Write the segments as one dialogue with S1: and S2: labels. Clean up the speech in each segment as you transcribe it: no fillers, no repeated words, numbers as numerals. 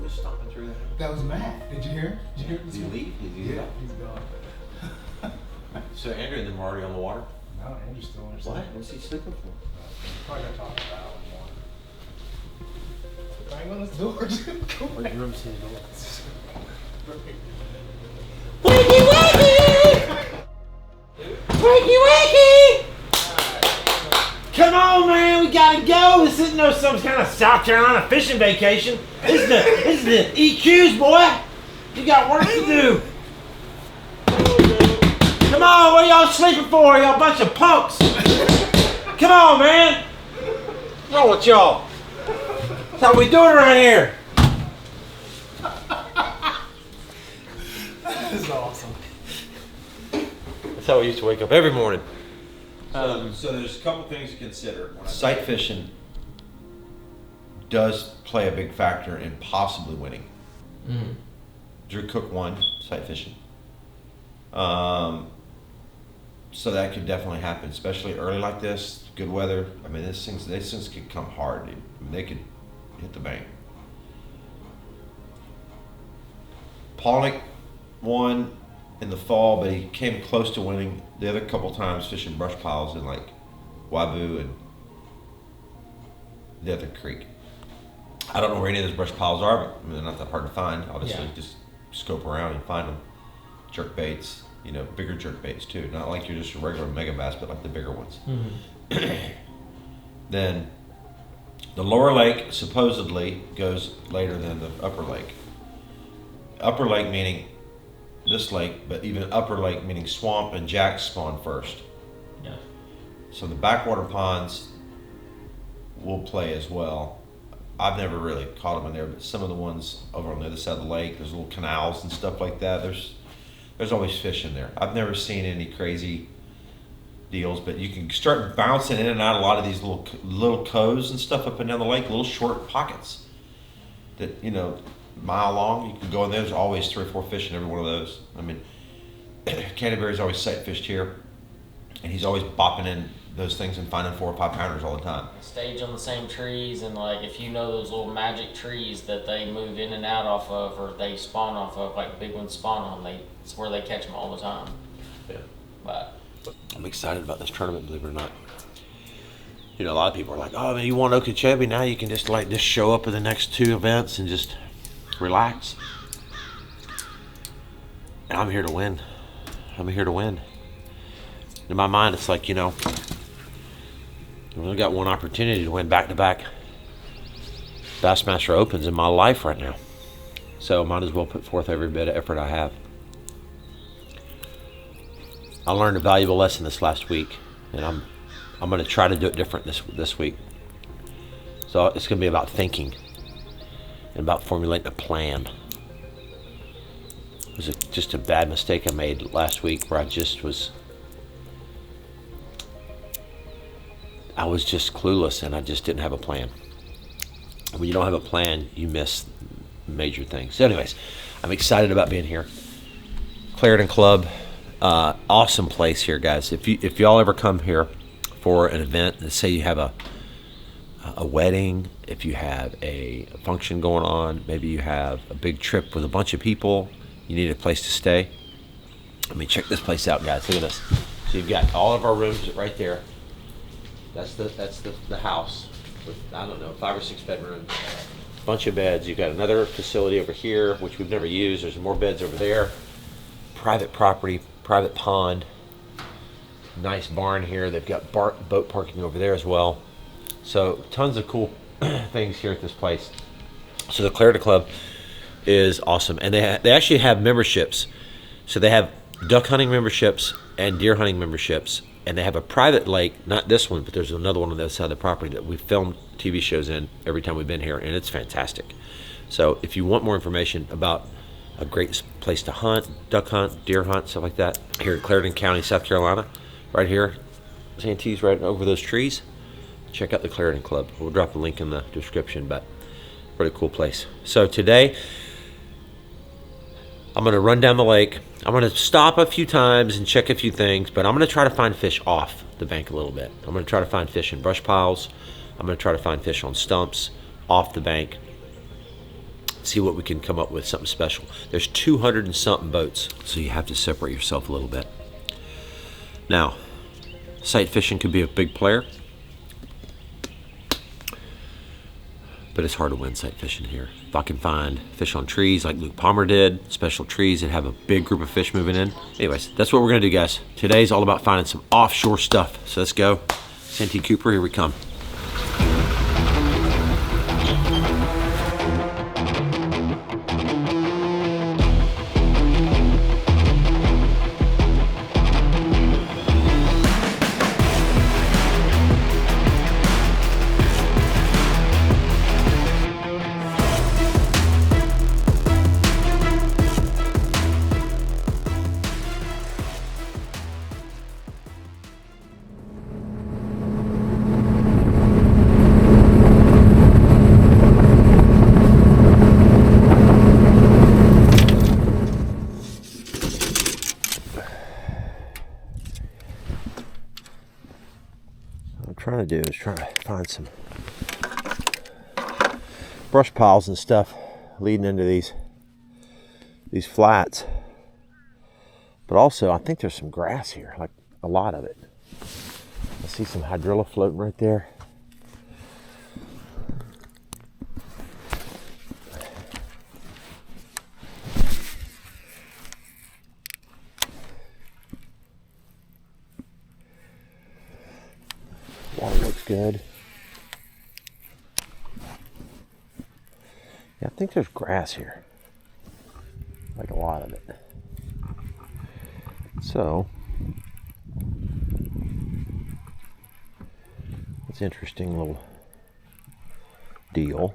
S1: was stomping through the house.
S2: That was Matt. Did you hear? Did you hear
S1: Did he leave?
S2: Yeah, he's gone.
S1: So Andrew and them were already on the water?
S2: No, Andrew's still in there.
S1: What? What's he sleeping for?
S2: Probably gonna talk about it more. Bang on his door.
S1: What room is his door?
S3: Wakey wakey! Wakey wakey! Come on, man, we gotta go. This isn't no some kind of South Carolina fishing vacation. This is the EQs, boy. You got work to do. Come on, what are y'all sleeping for? Y'all bunch of punks. Come on, man. What's wrong with y'all? That's how we do it around here.
S2: That is awesome.
S3: That's how we used to wake up every morning.
S1: So there's a couple things to consider.
S4: Sight fishing does play a big factor in possibly winning. Drew Cook won sight fishing. So that could definitely happen, especially early like this, good weather. I mean, these things could come hard. Dude. I mean, they could hit the bank. Polnick won in the fall, but he came close to winning the other couple times fishing brush piles in like Wabu and the other creek. I don't know where any of those brush piles are, but I mean, they're not that hard to find. Obviously, just scope around and find them. Jerk baits, you know, bigger jerk baits too. Not like you're just a regular mega bass, but like the bigger ones. Then the lower lake supposedly goes later than the upper lake. Upper lake meaning this lake, but even upper lake meaning swamp and jacks spawn first.
S3: Yeah.
S4: So the backwater ponds will play as well. I've never really caught them in there, but some of the ones over on the other side of the lake, there's little canals and stuff like that. There's always fish in there. I've never seen any crazy deals, but you can start bouncing in and out a lot of these little coves and stuff up and down the lake, little short pockets that, you know, mile long. You can go in there. There's always 3 or 4 fish in every one of those. I mean, Canterbury's always sight fished here, and he's always bopping in those things and finding 4 or 5 pounders all the time.
S5: Stage on the same trees, and like if you know those little magic trees that they move in and out off of, or they spawn off of, like big ones spawn on, it's where they catch them all the time.
S3: Yeah.
S5: But
S3: I'm excited about this tournament, believe it or not. You know, a lot of people are like, "Oh, man, you won Okeechobee. Now you can just show up at the next 2 events and just relax." And I'm here to win. I'm here to win. In my mind, it's like, you know, I've only got one opportunity to win back-to-back Bassmaster Opens in my life right now. So I might as well put forth every bit of effort I have. I learned a valuable lesson this last week, and I'm going to try to do it different this week. So it's going to be about thinking and about formulating a plan. It was just a bad mistake I made last week where I was just clueless and I just didn't have a plan. When you don't have a plan, you miss major things. So anyways, I'm excited about being here. Clarendon Club, awesome place here, guys. If y'all ever come here for an event, let's say you have a wedding, if you have a function going on, maybe you have a big trip with a bunch of people, you need a place to stay. I mean, check this place out, guys. Look at this. So you've got all of our rooms right there. That's the house with, I don't know, 5 or 6 bedrooms, bunch of beds. You've got another facility over here, which we've never used. There's more beds over there. Private property, private pond. Nice barn here. They've got boat parking over there as well. So tons of cool things here at this place. So the Clarendon Club is awesome, and they actually have memberships. So they have duck hunting memberships and deer hunting memberships. And they have a private lake, not this one, but there's another one on the other side of the property that we filmed TV shows in every time we've been here, and it's fantastic. So if you want more information about a great place to hunt, duck hunt, deer hunt, stuff like that, here in Clarendon County, South Carolina, right here, Santee's right over those trees, check out the Clarendon Club. We'll drop a link in the description, but really cool place. So today, I'm going to run down the lake. I'm going to stop a few times and check a few things, but I'm going to try to find fish off the bank a little bit. I'm going to try to find fish in brush piles. I'm going to try to find fish on stumps, off the bank. see what we can come up with, something special. There's 200 and something boats, so you have to separate yourself a little bit. Now, sight fishing could be a big player, but it's hard to win sight fishing here. If I can find fish on trees like Luke Palmer did, special trees that have a big group of fish moving in. Anyways, that's what we're gonna do, guys. Today's all about finding some offshore stuff. So let's go. Santee Cooper, here we come. Trying to do is try to find some brush piles and stuff leading into these flats, but also I think there's some grass here, like a lot of it. I see some hydrilla floating right there. Water looks good. Yeah, I think there's grass here. Like a lot of it. So, it's an interesting little deal.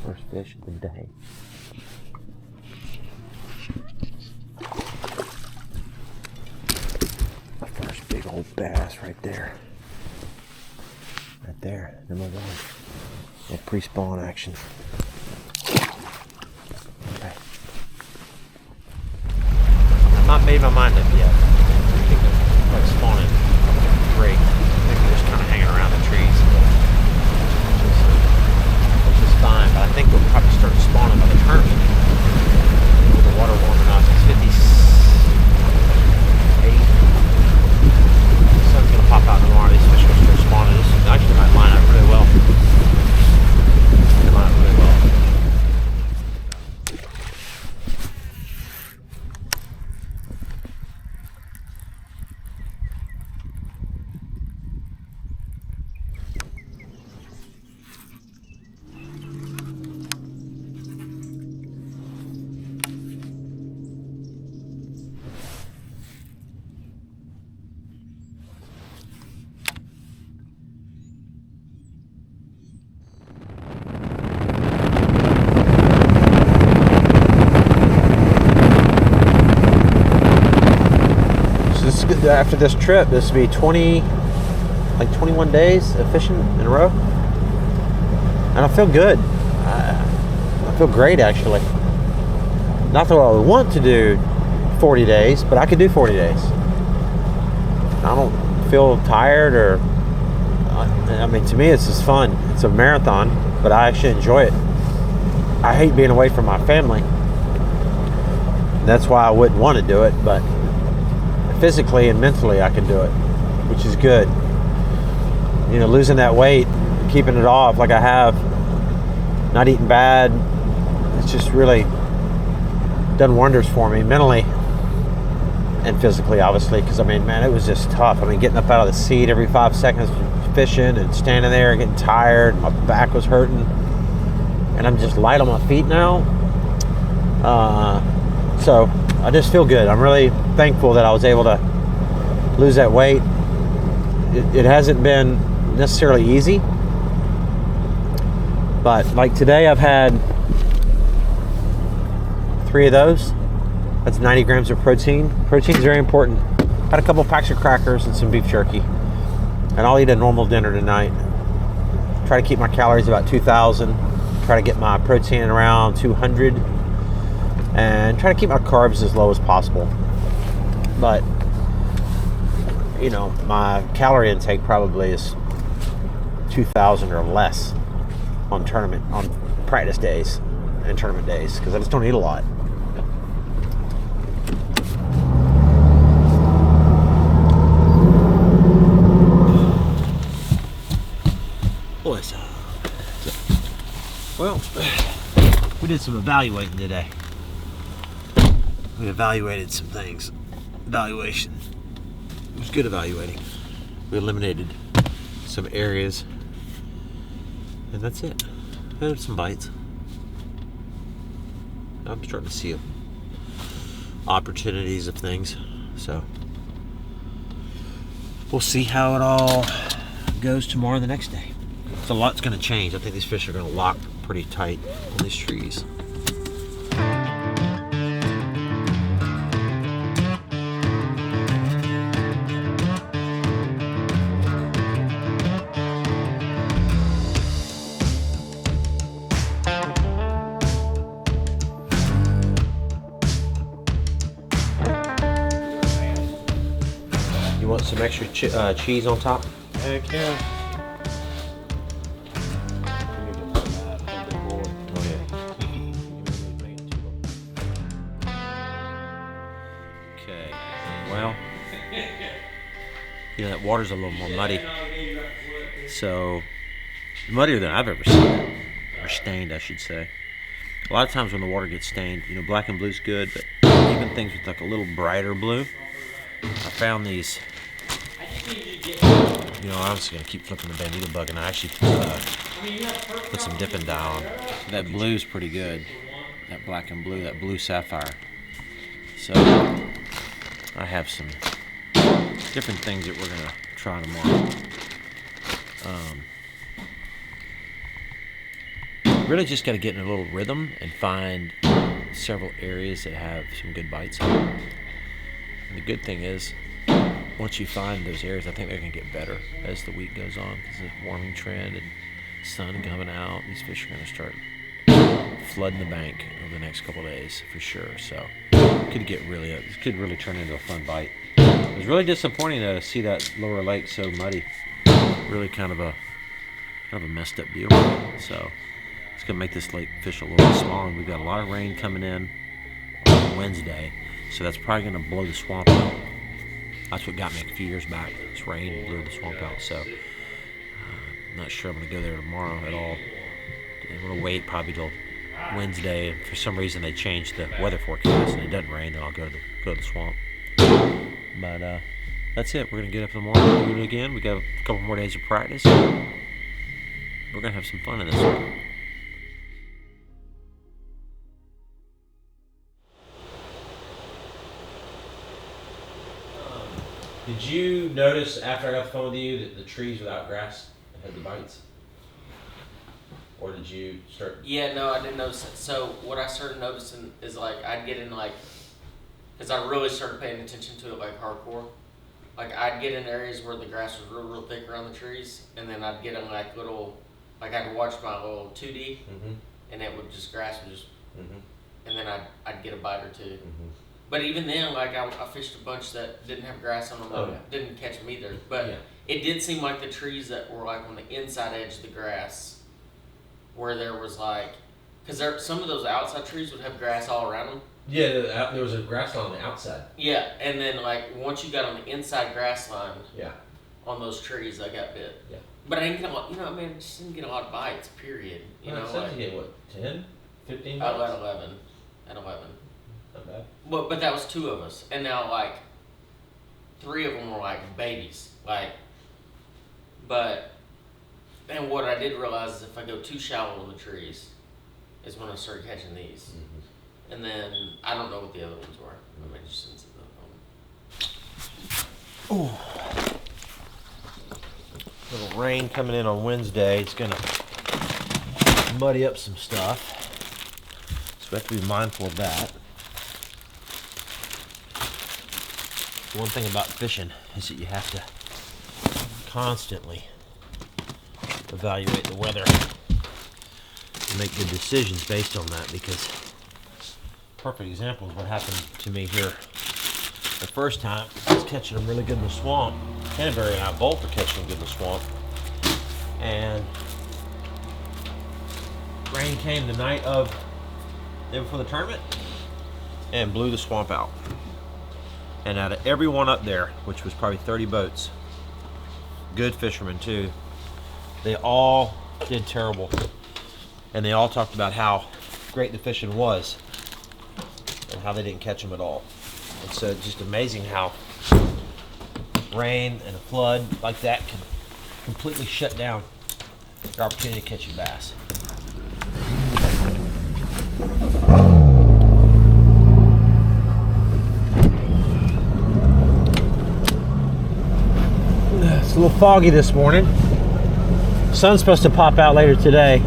S3: First fish of the day. My first big old bass right there. Right there, number one. That pre-spawn action. Okay. I've not made my mind up yet. I think they're like spawning great. I think they're just kind of hanging around the trees. Which is fine, but I think we'll probably start spawning by the tournament. With the water warming up, it's 58. The sun's gonna pop out tomorrow. These fish will start spawning. This actually might line up really well. They line up really well. After this trip, this will be 21 days of fishing in a row, and I feel good. I feel great, actually. Not that I would want to do 40 days, but I could do 40 days. I don't feel tired, or I mean, to me, it's just fun. It's a marathon, but I actually enjoy it. I hate being away from my family. That's why I wouldn't want to do it, but physically and mentally I can do it, which is good. You know, losing that weight, keeping it off like I have, not eating bad, it's just really done wonders for me mentally and physically, obviously, because I mean, man, it was just tough. I mean, getting up out of the seat every 5 seconds fishing and standing there getting tired, my back was hurting, and I'm just light on my feet now. So I just feel good. I'm really thankful that I was able to lose that weight it hasn't been necessarily easy. But like today, I've had 3 of those. That's 90 grams of protein. Protein is very important. Had a couple packs of crackers and some beef jerky. And I'll eat a normal dinner tonight. Try to keep my calories about 2,000. Try to get my protein around 200. And try to keep my carbs as low as possible. But, you know, my calorie intake probably is 2,000 or less on practice days and tournament days, because I just don't eat a lot. What's up? Well, we did some evaluating today. We evaluated some things. Evaluation. It was good evaluating. We eliminated some areas. And that's it. I had some bites. I'm starting to see opportunities of things. So we'll see how it all goes tomorrow and the next day. So a lot's going to change. I think these fish are going to lock pretty tight on these trees. You want some extra cheese on top?
S2: Heck yeah.
S3: Okay, well, you know, that water's a little more muddy. So, muddier than I've ever seen it. Or stained, I should say. A lot of times when the water gets stained, you know, black and blue's good, but even things with like a little brighter blue. I found these, you know, I was going to keep flipping the bandito bug, and I actually put some dipping dye on. That blue's pretty good. That black and blue, that blue sapphire. So, I have some different things that we're going to try tomorrow. Really just got to get in a little rhythm and find several areas that have some good bites. And the good thing is, once you find those areas, I think they're going to get better as the week goes on, because the warming trend and sun coming out, these fish are going to start flooding the bank over the next couple of days for sure. So it could really turn into a fun bite. It was really disappointing to see that lower lake so muddy. Really kind of a messed up deal. So it's going to make this lake fish a little bit smaller. We've got a lot of rain coming in on Wednesday, so that's probably going to blow the swamp out. That's what got me a few years back. This rain blew the swamp out, so I'm not sure I'm going to go there tomorrow at all. I'm going to wait probably till Wednesday. If for some reason they changed the weather forecast and it doesn't rain, then I'll go to the swamp. But that's it. We're going to get up in the morning, do it again. We got a couple more days of practice. We're going to have some fun in this one. Did you notice after I got the phone with you that the trees without grass had the bites? Or did you start?
S5: Yeah, no, I didn't notice it. So what I started noticing is like I'd get in like, because I really started paying attention to it like hardcore. Like I'd get in areas where the grass was real thick around the trees, and then I'd get in like little, like I'd watch my little 2D, and it would just grass would just, and then I'd get a bite or two. But even then, like I fished a bunch that didn't have grass on them, didn't catch them either. But it did seem like the trees that were like on the inside edge of the grass, where there was like, because some of those outside trees would have grass all around them.
S3: Yeah, there was a grass line on the outside.
S5: Yeah, and then like once you got on the inside grass line,
S3: yeah,
S5: on those trees, I got bit.
S3: Yeah.
S5: But I didn't get a lot, I mean, I just didn't get a lot of bites, period. You know,
S3: like, you get what, 10, 15
S5: I
S3: bites?
S5: got 11. At 11.
S3: Not bad.
S5: But that was 2 of us. And now, like, 3 of them were, like, babies. Like, and what I did realize is if I go too shallow in the trees is when I start catching these. And then, I don't know what the other ones were. I mean, just sense it up on them.
S3: rain coming in on Wednesday. It's gonna muddy up some stuff. So we have to be mindful of that. One thing about fishing is that you have to constantly evaluate the weather and make good decisions based on that, because perfect example is what happened to me here the first time. I was catching them really good in the swamp. Canterbury and I both were catching them good in the swamp. And rain came the night of day before the tournament and blew the swamp out. And out of everyone up there, which was probably 30 boats, good fishermen too, they all did terrible. And they all talked about how great the fishing was and how they didn't catch them at all. And so it's just amazing how rain and a flood like that can completely shut down your opportunity to catch your bass. It's a little foggy this morning. Sun's supposed to pop out later today.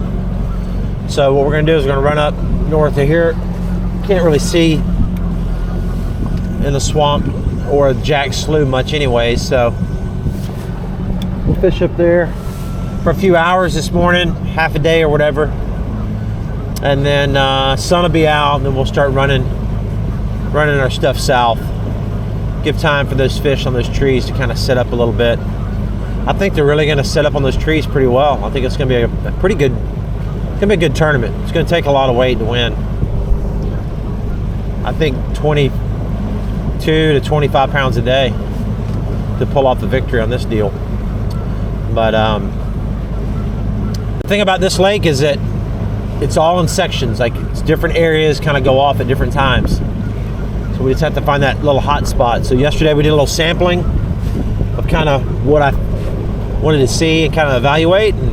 S3: So what we're gonna do is we're gonna run up north of here. Can't really see in the swamp or Jack Slough much anyway, so we'll fish up there for a few hours this morning, half a day or whatever, and then sun will be out, and then we'll start running our stuff south. Give time for those fish on those trees to kind of set up a little bit. I think they're really going to set up on those trees pretty well. I think it's going to be a pretty good, going to be a good tournament. It's going to take a lot of weight to win. I think 22 to 25 pounds a day to pull off the victory on this deal. But the thing about this lake is that it's all in sections. Like, it's different areas kind of go off at different times. So we just have to find that little hot spot. So yesterday we did a little sampling of kind of what I wanted to see and kind of evaluate, and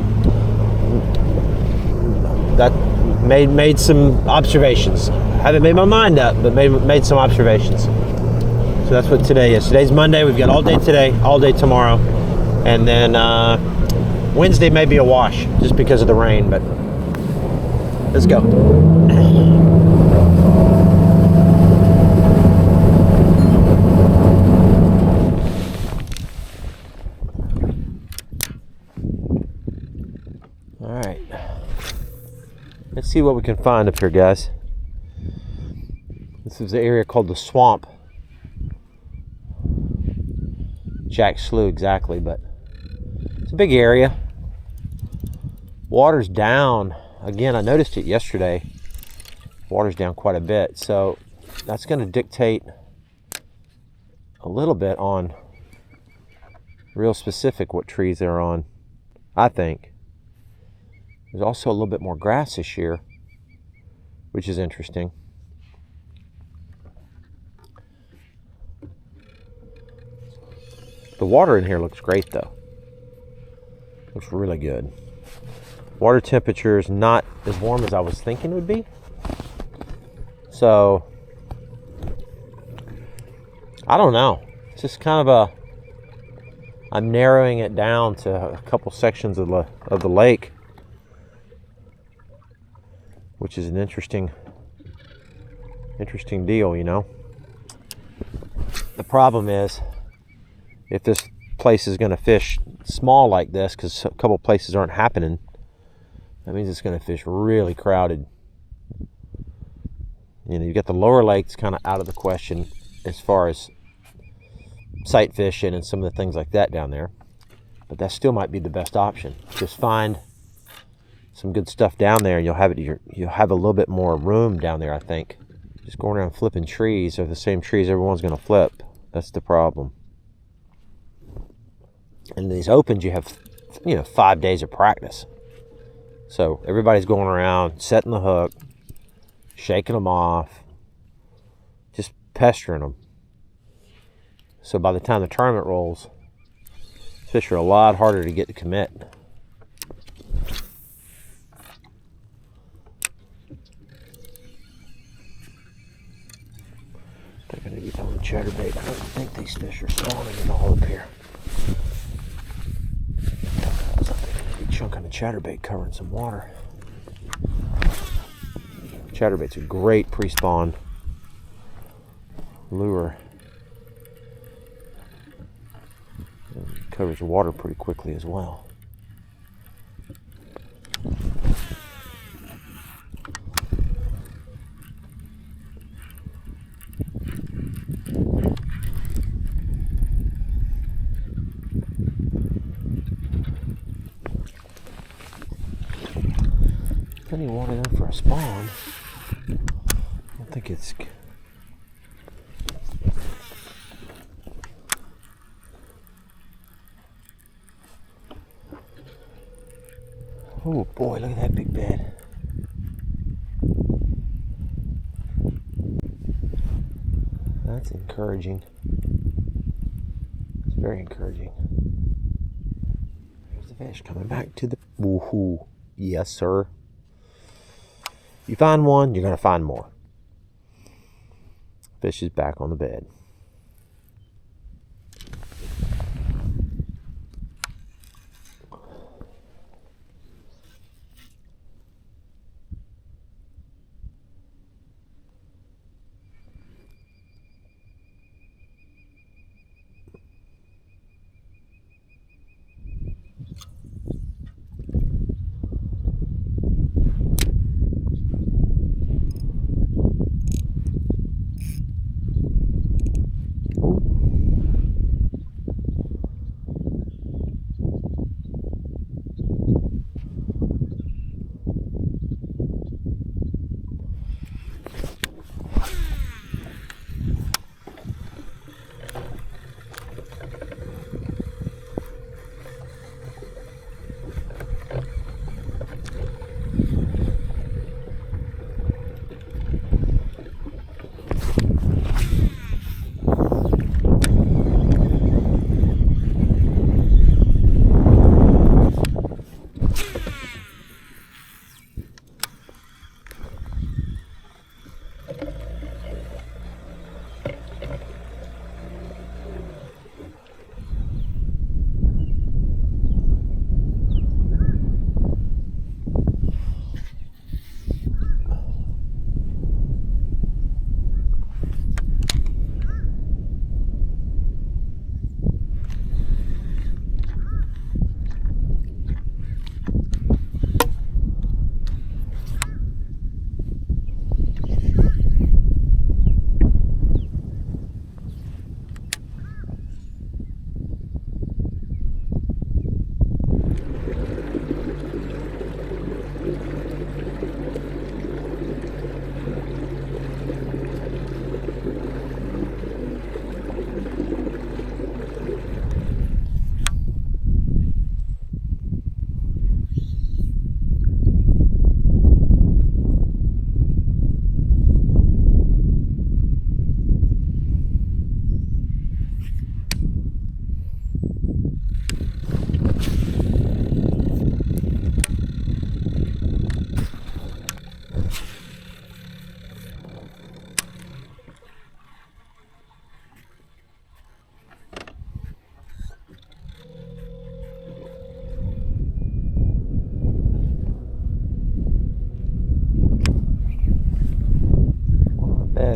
S3: that made some observations. Haven't made my mind up, but made some observations. So that's what today is. Today's Monday. We've got all day today, all day tomorrow, and then Wednesday may be a wash just because of the rain, but let's go. All right, let's see what we can find up here, guys. This is the area called the swamp. Jack Slough exactly, but it's a big area. Water's down. Again, I noticed it yesterday. Water's down quite a bit, so that's going to dictate a little bit on real specific what trees they're on, I think. There's also a little bit more grass this year, which is interesting. The water in here looks great though. Looks really good. Water temperature is not as warm as I was thinking it would be. So, I don't know. It's just kind of I'm narrowing it down to a couple sections of the lake, which is an interesting deal, you know. The problem is, if this place is going to fish small like this, because a couple places aren't happening, that means it's going to fish really crowded. You know, you got the lower lakes kind of out of the question as far as sight fishing and some of the things like that down there, but that still might be the best option. Just find some good stuff down there, and you'll have a little bit more room down there, I think. Just going around flipping trees are the same trees everyone's going to flip. That's the problem. And these opens, you have 5 days of practice, so everybody's going around setting the hook, shaking them off, just pestering them. So by the time the tournament rolls, fish are a lot harder to get to commit. They're going to be throwing chatterbait. I don't think these fish are spawning at all up here. chatterbait covering some water. Chatterbait's a great pre-spawn lure. It covers the water pretty quickly as well. Plenty of water there for a spawn. I don't think it's... Oh boy, look at that big bed. That's encouraging. It's very encouraging. There's the fish coming back to the... Woohoo. Yes, sir. You find one, you're going to find more. Fish is back on the bed.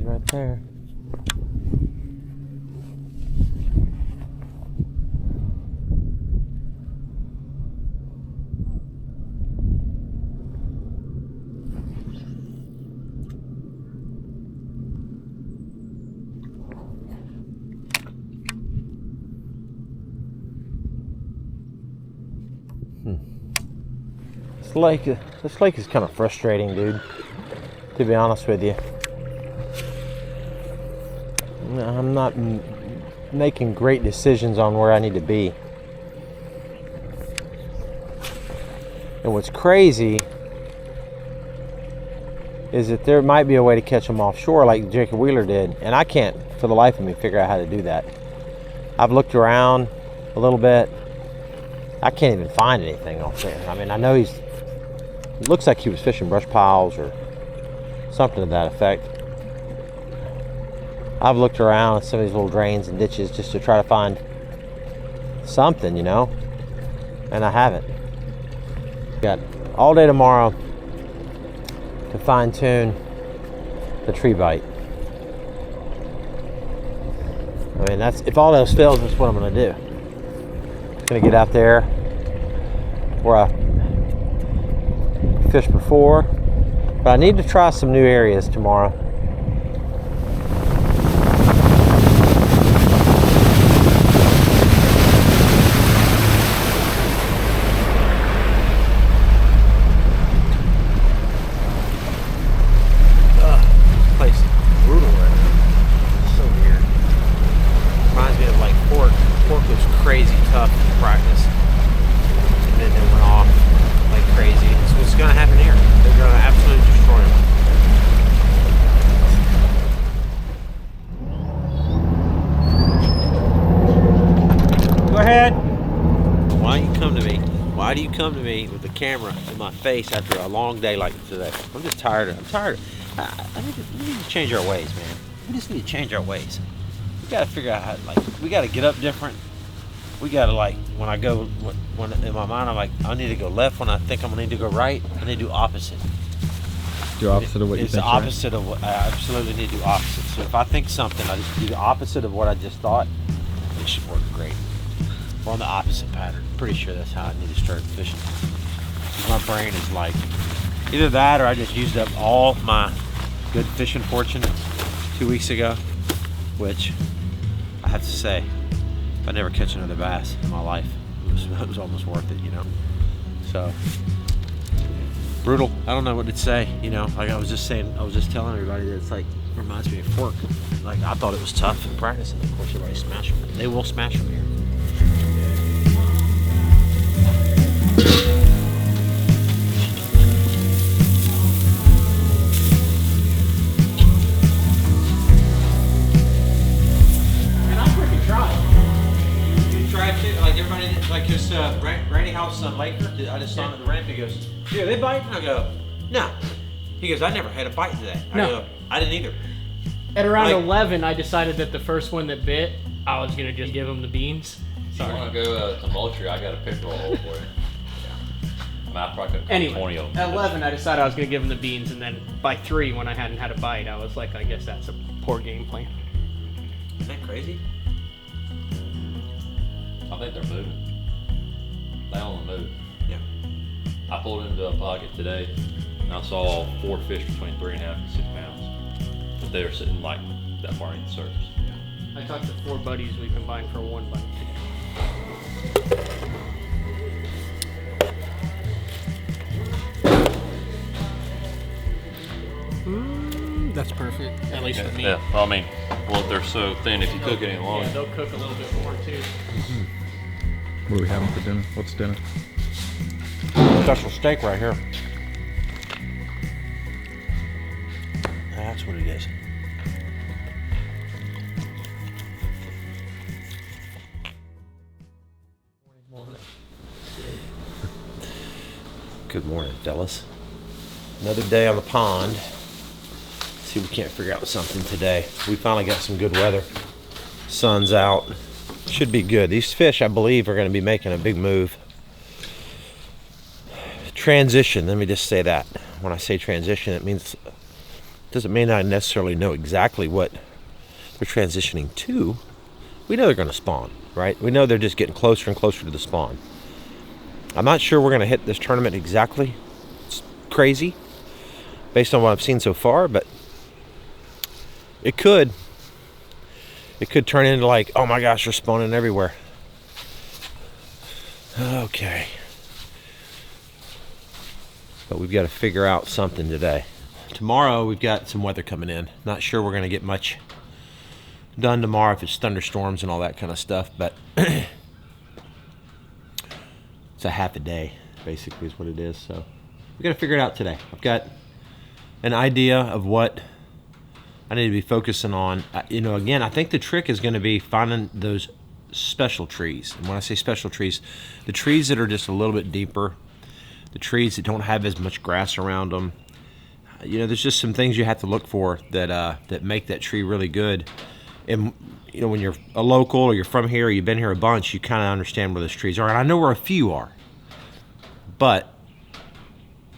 S3: Right there. This lake is kind of frustrating, dude. To be honest with you. I'm not making great decisions on where I need to be. And what's crazy is that there might be a way to catch them offshore like Jacob Wheeler did, and I can't for the life of me figure out how to do that. I've looked around a little bit. I can't even find anything off there. I mean, I know it looks like he was fishing brush piles or something to that effect. I've looked around at some of these little drains and ditches just to try to find something, you know, and I haven't. Got all day tomorrow to fine tune the tree bite. I mean, that's, if all else fails, that's what I'm gonna do. I'm gonna get out there where I fished before, but I need to try some new areas tomorrow. Crazy tough practice, and then it went off like crazy. So what's going to happen here? They're going to absolutely destroy him. Go ahead. Why do you come to me? Why do you come to me with the camera in my face after a long day like today? I'm just tired. I'm tired. We need to change our ways, man. We just need to change our ways. We got to figure out how, like, we got to get up different. We gotta, like, when I go, when in my mind I'm like, I need to go left. When I think I'm gonna need to go right, I need to do opposite.
S6: Do opposite of what you think.
S3: It's the opposite of what I absolutely need to do opposite. So if I think something, I just do the opposite of what I just thought. It should work great. We're on the opposite pattern. Pretty sure that's how I need to start fishing. My brain is like either that or I just used up all my good fishing fortune 2 weeks ago, which I have to say, if I never catch another bass in my life, it was almost worth it, you know. So brutal. I don't know what to say, you know. Like I was just saying, I was just telling everybody that it's like reminds me of fork. Like I thought it was tough in practice, and of course everybody smashed them. They will smash them here. Like his Randy House Laker, I just saw him at the ramp. He goes, "Yeah, they bite?" And I go, "No." He goes, "I never had a bite today." I go, "I didn't either."
S7: At around 11, I decided that the first one that bit, I was gonna just give him the beans.
S8: Sorry. If you want to go to Moultrie, I got a pickerel hole for you. I mean, I probably could
S7: Anyway,
S8: 20 of them.
S7: at 11, I decided I was gonna give him the beans, and then by 3, when I hadn't had a bite, I was like, I guess that's a poor game plan.
S3: Isn't that crazy?
S8: I think they're moving. They on the move.
S3: Yeah.
S8: I pulled into a pocket today, and I saw 4 fish between 3.5 and 6 pounds. But they were sitting like that far in the surface.
S7: I talked to 4 buddies. We combined for 1 bite today. That's perfect, at least for me.
S8: Yeah, well, I mean, well, they're so thin, if you cook it any longer.
S7: Yeah, they'll cook a little bit more too.
S6: What are we having for dinner? What's dinner?
S3: Special steak right here. That's what it is. Good morning, fellas. Another day on the pond. See if we can't figure out something today. We finally got some good weather. Sun's out. Should be good. These fish, I believe, are going to be making a big move. Transition, let me just say that. When I say transition, it means doesn't mean I necessarily know exactly what they're transitioning to. We know they're going to spawn, right? We know they're just getting closer and closer to the spawn. I'm not sure we're going to hit this tournament exactly. It's crazy based on what I've seen so far, but it could. It could turn into like, oh my gosh, they're spawning everywhere. Okay. But we've got to figure out something today. Tomorrow we've got some weather coming in. Not sure we're going to get much done tomorrow if it's thunderstorms and all that kind of stuff, but it's a half a day basically is what it is. So we got to figure it out today. I've got an idea of what I need to be focusing on. You know, again, I think the trick is going to be finding those special trees. And when I say special trees, the trees that are just a little bit deeper, the trees that don't have as much grass around them. You know, there's just some things you have to look for that that make that tree really good. And you know, when you're a local or you're from here or you've been here a bunch, you kind of understand where those trees are. And I know where a few are, but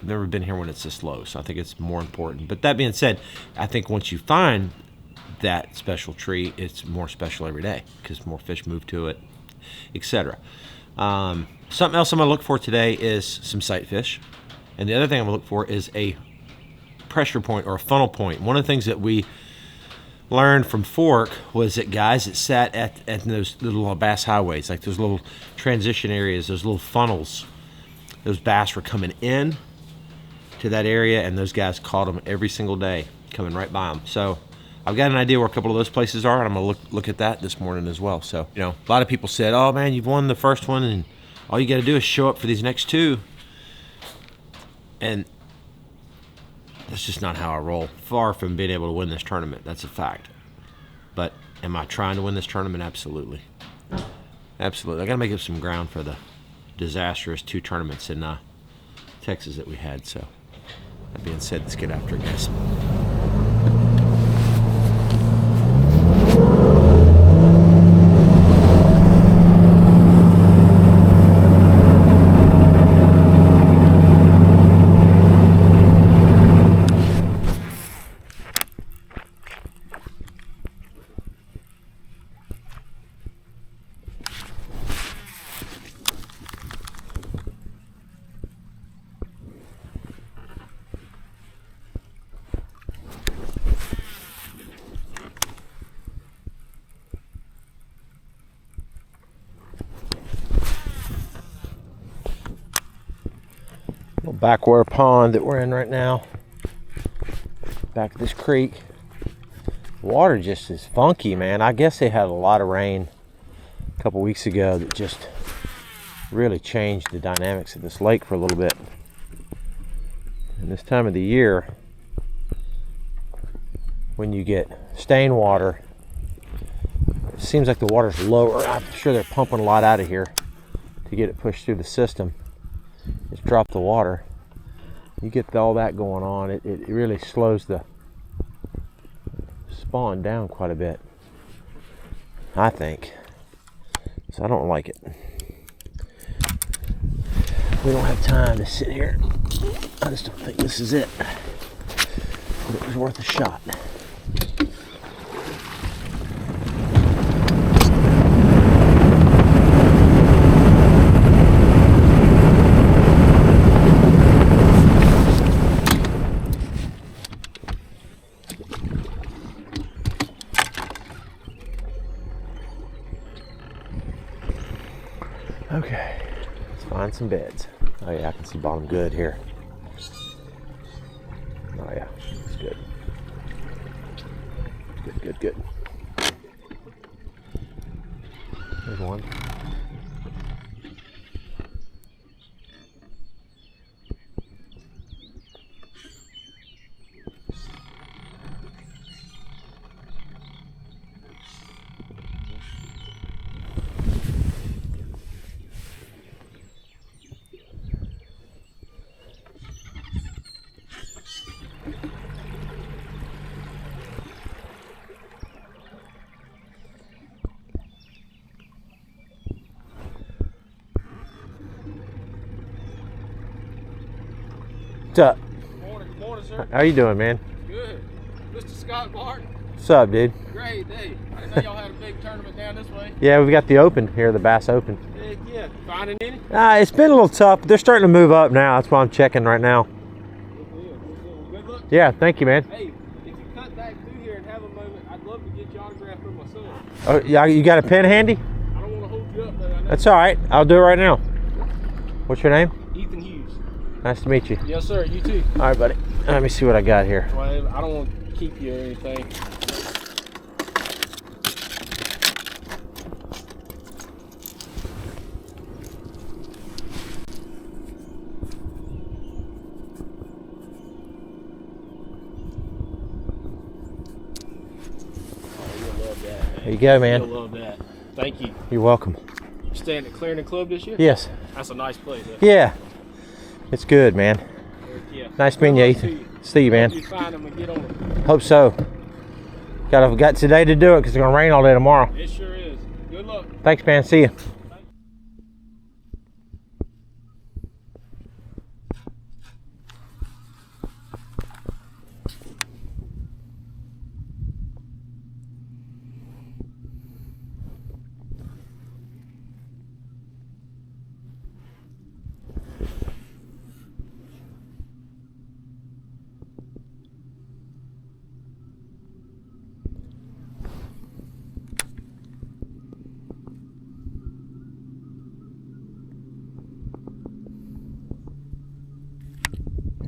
S3: I've never been here when it's this low, so I think it's more important. But that being said, I think once you find that special tree, it's more special every day because more fish move to it, etc. Something else I'm gonna look for today is some sight fish, and the other thing I'm gonna look for is a pressure point or a funnel point. One of the things that we learned from Fork was that guys that sat at those little bass highways, like those little transition areas, those little funnels, those bass were coming in to that area, and those guys caught them every single day coming right by them. So I've got an idea where a couple of those places are, and I'm gonna look at that this morning as well. So, you know, a lot of people said, oh man, you've won the first one and all you got to do is show up for these next two. And that's just not how I roll. Far from being able to win this tournament, that's a fact. But am I trying to win this tournament? Absolutely. Absolutely. I got to make up some ground for the disastrous 2 tournaments in Texas that we had. So that being said, let's get after it, guys. Backwater pond that we're in right now, back at this creek. Water just is funky, man. I guess they had a lot of rain a couple weeks ago that just really changed the dynamics of this lake for a little bit. And this time of the year, when you get stain water, it seems like the water's lower. I'm sure they're pumping a lot out of here to get it pushed through the system. Just drop the water. You get all that going on, it really slows the spawn down quite a bit, I think. So I don't like it. We don't have time to sit here. I just don't think this is it. But it was worth a shot. Okay, let's find some beds. Oh yeah, I can see bottom good here. Oh yeah, it's good. Good. There's one. What's up?
S2: Morning, sir.
S3: How you doing, man?
S2: Good. Mr. Scott Martin.
S3: What's up, dude?
S2: Great day. I know y'all had a big tournament down this way.
S3: Yeah, we've got the Open here, the Bass Open.
S2: Heck yeah. Finding any?
S3: It's been a little tough, but they're starting to move up now. That's why I'm checking right now.
S2: Good deal. Good luck.
S3: Yeah, thank you, man.
S2: Hey, if you cut back through here and have a moment, I'd love to get your autograph from my son.
S3: Oh, yeah, you got a pen handy?
S2: I don't want to hold you up, though. I know.
S3: That's all right. I'll do it right now. What's your name?
S2: Ethan Hughes.
S3: Nice to meet you.
S2: Yes, sir. You too.
S3: All right, buddy. Let me see what I got here.
S2: Well, I don't want to keep you or anything.
S3: There you go, man.
S2: You'll love that. Thank you.
S3: You're welcome.
S2: Staying at Clarendon Club this year?
S3: Yes.
S2: That's a nice place.
S3: Yeah. It's good, man.
S2: Yeah.
S3: Nice meeting you,
S2: Good luck to
S3: Ethan. See you, man.
S2: Hope you find them and get on them.
S3: Hope so. Got today to do it because it's going to rain all day tomorrow.
S2: It sure is. Good luck.
S3: Thanks, man. See you.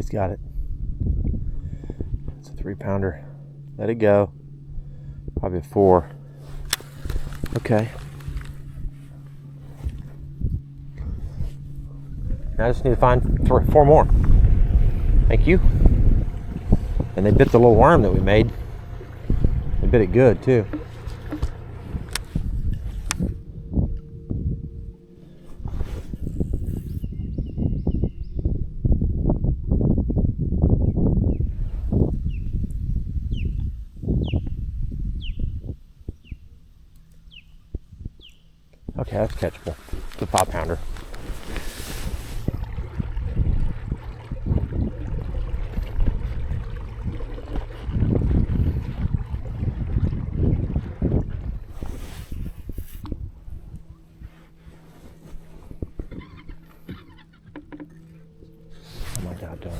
S3: he's got it. It's a 3-pounder. Let it go. Probably a 4. Okay. Now I just need to find 4 more. Thank you. And they bit the little worm that we made. They bit it good too. Okay, that's catchable. It's a 5-pounder. Oh my God, don't.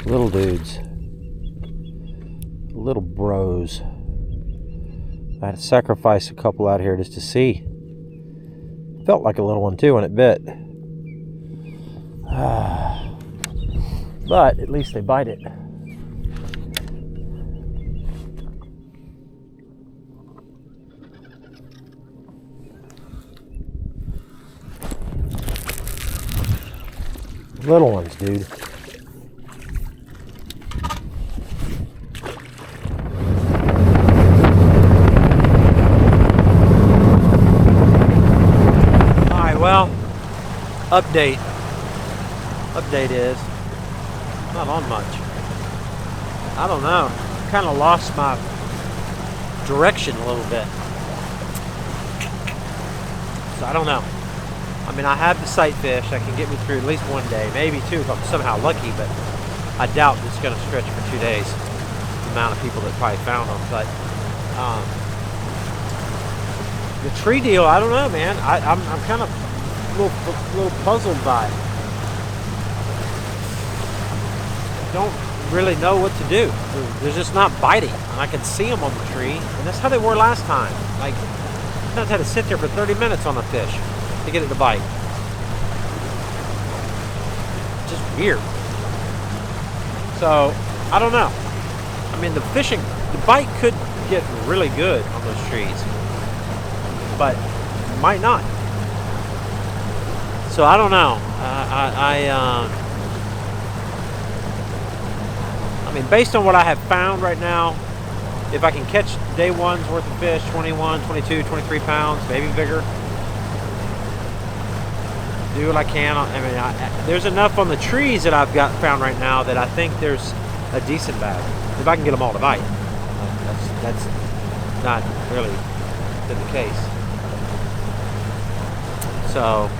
S3: Little dudes. Little bros. I had to sacrifice a couple out here just to see. Felt like a little one too when it bit. But at least they bite it. Little ones, dude. Well, update is not on much. I don't know. Kind of lost my direction a little bit. So I don't know. I mean, I have the sight fish that can get me through at least one day, maybe 2 if I'm somehow lucky, but I doubt it's going to stretch for 2 days. The amount of people that probably found them, but the tree deal, I don't know, man. I'm kind of a little puzzled by it. Don't really know what to do. They're just not biting, and I can see them on the tree, and that's how they were last time. Like, sometimes I had to sit there for 30 minutes on a fish to get it to bite. Just weird. So, I don't know. I mean, the bite could get really good on those trees, but might not. So I don't know. I mean, based on what I have found right now, if I can catch day one's worth of fish, 21, 22, 23 pounds, maybe bigger, do what I can. I mean, there's enough on the trees that I've got found right now that I think there's a decent bag. If I can get them all to bite, that's not really been the case. So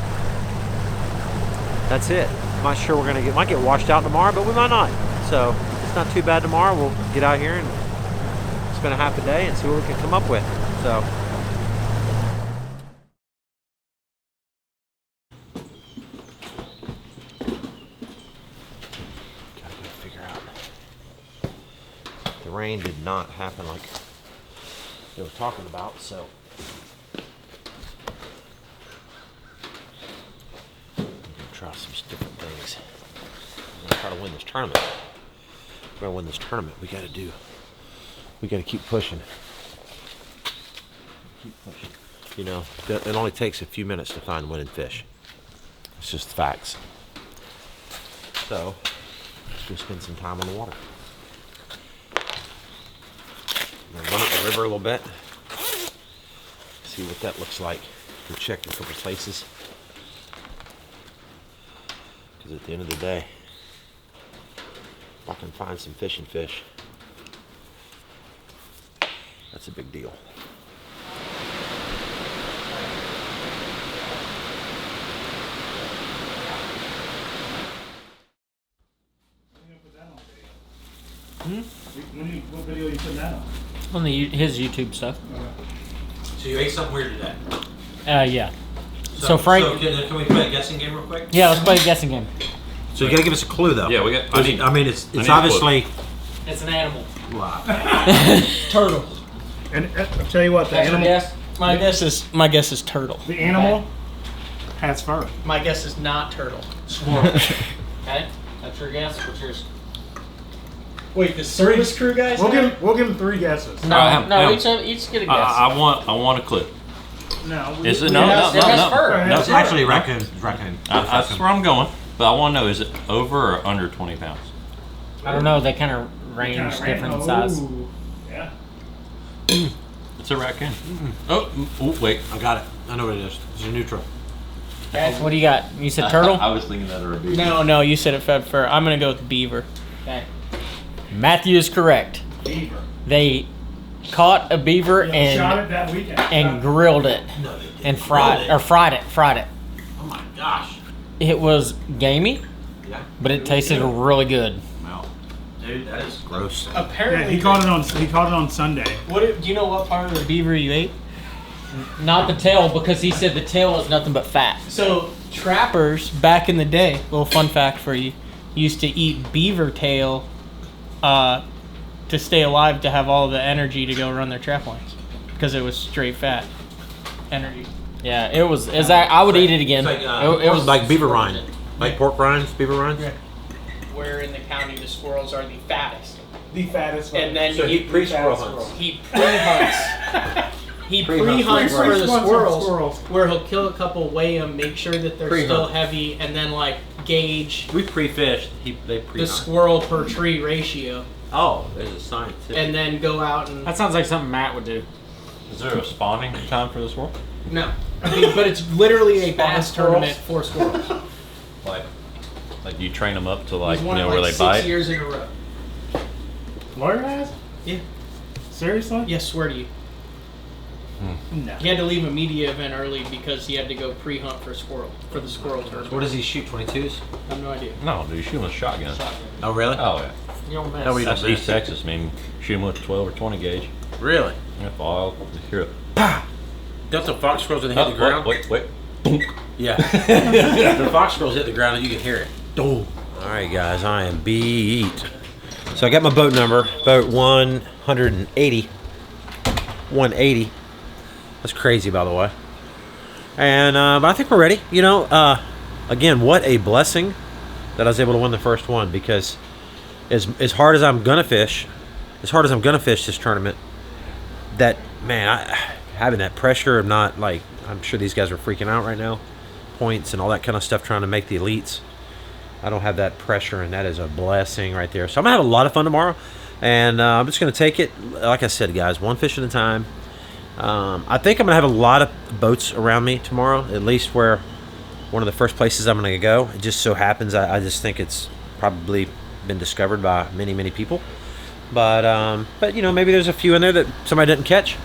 S3: that's it. I'm not sure might get washed out tomorrow, but we might not. So it's not too bad tomorrow. We'll get out here and spend a half a day and see what we can come up with. So. Gotta figure out. The rain did not happen like they were talking about, so. Try some different things. I'm gonna try to win this tournament. If we're gonna win this tournament, we gotta keep pushing. You know, it only takes a few minutes to find winning fish. It's just facts. So, let's go spend some time on the water. I'm gonna run up the river a little bit. See what that looks like. We'll check a couple places. Because at the end of the day, if I can find some fish, that's a big deal.
S9: What video you put that on?
S7: On his YouTube stuff.
S1: So you ate something weird today.
S7: Yeah. So Frank.
S1: So can we play a guessing game real quick?
S7: Yeah, let's play a guessing game.
S3: So you gotta give us a clue though.
S8: Yeah, we got. I need
S3: it's
S8: a
S3: obviously.
S7: It's an animal.
S3: Wow.
S7: Turtle.
S9: And I'll tell you what, the animal,
S7: Guess? My guess is turtle.
S9: the animal has fur.
S7: My guess is not turtle. Squirrel. Okay, that's your guess. What's yours? Wait, the service crew guys?
S9: We'll give him 3 guesses.
S7: No, each get a guess.
S8: I want a clip.
S9: No.
S8: Is it
S7: It has fur.
S3: No, it's actually raccoon. It's raccoon.
S8: That's where I'm going. But I want to know: is it over or under 20 pounds?
S7: I don't know. They kind of range different size.
S9: Ooh, yeah.
S8: It's a raccoon. Oh, wait.
S3: I got it. I know what it is. It's a neutral.
S7: Guys, what do you got? You said turtle?
S8: I was thinking that or a beaver.
S7: No, you said it fed fur. I'm gonna go with beaver. Okay. Matthew is correct.
S9: Beaver.
S7: They caught a beaver
S9: Shot
S7: and
S9: it that weekend.
S7: grilled it
S3: No, they didn't.
S7: and fried it.
S3: Oh my gosh.
S7: It was gamey,
S3: Yeah.
S7: but it tasted really good.
S3: Wow. Dude, that is gross.
S9: Yeah,
S7: Apparently,
S9: he caught it on Sunday.
S7: do you know what part of the beaver you ate? Not the tail, because he said the tail was nothing but fat. So trappers back in the day, little fun fact for you, used to eat beaver tail to stay alive, to have all the energy to go run their trap lines, because it was straight fat energy. Yeah, it was. I would eat it again.
S3: It's like, it was like beaver rind. Like pork rinds, beaver rinds?
S7: Yeah. Where in the county the squirrels are the fattest.
S9: The fattest one.
S7: And then
S3: So he pre-squirrel hunts.
S7: He pre-hunts. He pre-hunts for the squirrels, where he'll kill a couple, weigh them, make sure that they're still heavy, and then like gauge
S3: We pre-fished. They
S7: the
S3: pre-hunt.
S7: squirrel per tree ratio,
S3: Oh, there's a scientific.
S7: and then go out and
S10: That sounds like something Matt would do.
S8: Is there a spawning time for this world?
S7: no. I mean, but it's literally a bass tournament for squirrels.
S8: Like you train them up to like
S7: He's
S8: you
S7: won it
S8: know
S7: like
S8: where they
S7: 6
S8: bite.
S7: years in a row.
S9: Lawyer has?
S7: Yeah.
S9: Seriously?
S7: Yes, swear to you.
S9: No.
S7: He had to leave a media event early because he had to go pre-hunt for the squirrel tournament.
S3: What does he shoot? 22s?
S7: I have no idea.
S8: No, dude, you shoot them with a shotgun.
S3: Oh, really?
S8: Oh yeah.
S10: You don't miss.
S3: No, we
S8: That's
S3: don't
S8: East Texas. I mean, shoot them with a 12 or 20 gauge.
S3: Really?
S8: If I'll hear it.
S3: Don't the fox squirrels hit the
S8: Oh,
S3: ground?
S8: wait.
S3: Yeah. The fox squirrels hit the ground and you can hear it. Boom. All right, guys, I am beat. So I got my boat number, boat 180. 180. That's crazy, by the way. And but I think we're ready. You know, again, what a blessing that I was able to win the first one, because as hard as I'm gonna fish this tournament, that man, having that pressure of not, like, I'm sure these guys are freaking out right now, points and all that kind of stuff, trying to make the elites. I don't have that pressure, and that is a blessing right there. So I'm gonna have a lot of fun tomorrow, and I'm just gonna take it, like I said, guys, one fish at a time. I think I'm gonna have a lot of boats around me tomorrow, at least where one of the first places I'm gonna go. It just so happens I just think it's probably been discovered by many people, but you know, maybe there's a few in there that somebody didn't catch.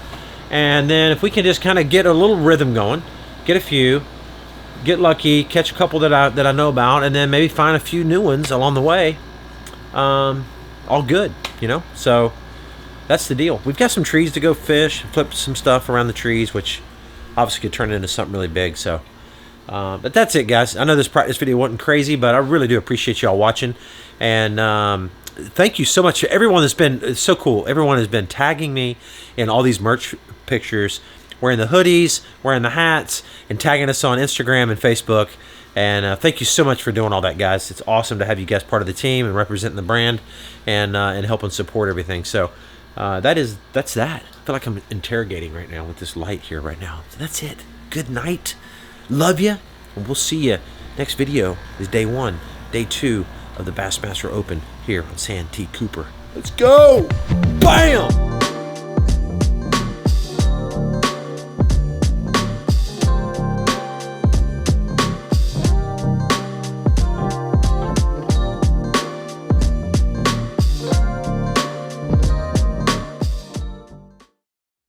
S3: And then if we can just kind of get a little rhythm going, get a few, get lucky, catch a couple that I know about, and then maybe find a few new ones along the way, all good, you know. So that's the deal. We've got some trees to go fish, flip some stuff around the trees, which obviously could turn into something really big. So but that's it, guys. I know this practice video wasn't crazy, but I really do appreciate y'all watching, and thank you so much to everyone that's been, it's so cool. Everyone has been tagging me in all these merch pictures, wearing the hoodies, wearing the hats, and tagging us on Instagram and Facebook. And thank you so much for doing all that, guys. It's awesome to have you guys part of the team and representing the brand, and helping support everything. So that's that. I feel like I'm interrogating right now with this light here right now. So that's it. Good night. Love you. And we'll see you next video. Is day 1, day 2 of the Bassmaster Open here on Santee Cooper. Let's go. Bam.